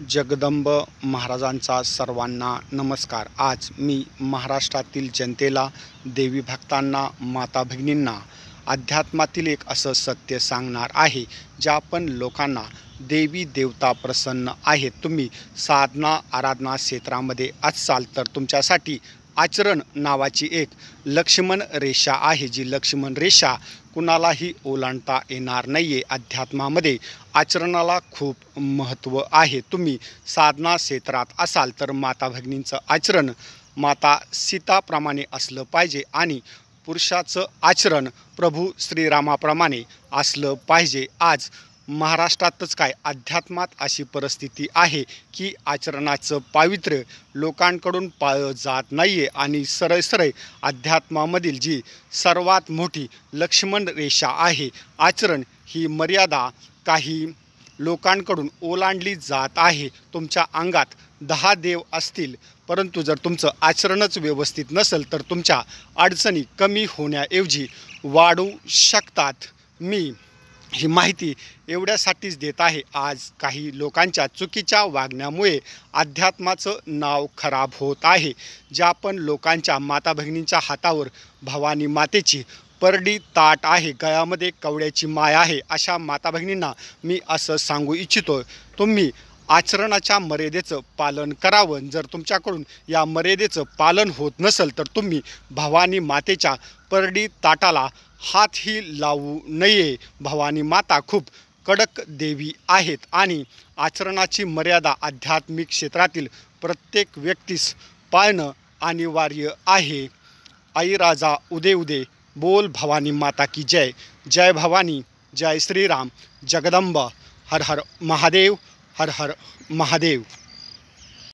जगदंब महाराजांचा सर्वांना नमस्कार। आज मी महाराष्ट्रातील जनतेला, देवी भक्तांना, माता भगिनींना अध्यात्मातील एक असं सत्य सांगणार आहे, ज्या पण लोकांना देवी देवता प्रसन्न आहेत, तुम्ही साधना आराधना क्षेत्रामध्ये असाल तर तुमच्यासाठी आचरण नावाची एक लक्ष्मण रेषा आहे, जी लक्ष्मण रेषा कुणालाही ओलांडता येणार नाही आहे। अध्यात्मामध्ये आचरणाला खूप महत्त्व आहे। तुम्ही साधना क्षेत्रात असाल तर माता भगिनींचं आचरण माता सीताप्रमाणे असलं पाहिजे आणि पुरुषाचं आचरण प्रभू श्रीरामाप्रमाणे असलं पाहिजे। आज महाराष्ट्रातच काय अध्यात्मात अशी परिस्थिती आहे की आचरणाचं पावित्र्य लोकांकडून पाळलं जात नाही आहे आणि सरळ सरळ अध्यात्मामधील जी सर्वात मोठी लक्ष्मण रेषा आहे, आचरण ही मर्यादा काही लोकांकडून ओलांडली जात आहे। तुमच्या अंगात 10 देव असतील, परंतु जर तुमचं आचरणच व्यवस्थित नसेल तर तुमच्या अडचणी कमी होण्याऐवजी वाढू शकतात। मी ही माहिती एवढ्यासाठीच देत आहे, आज काही लोकांच्या चुकीच्या वागण्यामुळे अध्यात्माचं नाव खराब होत आहे। ज्या पण लोकांच्या माता भगिनींच्या हातावर भवानी मातेची परडी ताट आहे, गळ्यामध्ये कवड्याची माय आहे, अशा माता भगिनींना मी असं सांगू इच्छितो, तुम्ही आचरणाच्या मर्यादेचं पालन करावं। जर तुमच्याकडून या मर्यादेचं पालन होत नसेल तर तुम्ही भवानी मातेच्या परडी ताटाला हातही लावू नये। भवानी माता खूप कडक देवी आहेत आणि आचरणाची मर्यादा आध्यात्मिक क्षेत्रातील प्रत्येक व्यक्तीस पाळणं अनिवार्य आहे। आई राजा उदे उदे, बोल भवानी माता की जय। जय भवानी, जय श्रीराम, जगदंब, हर हर महादेव, हर हर महादेव।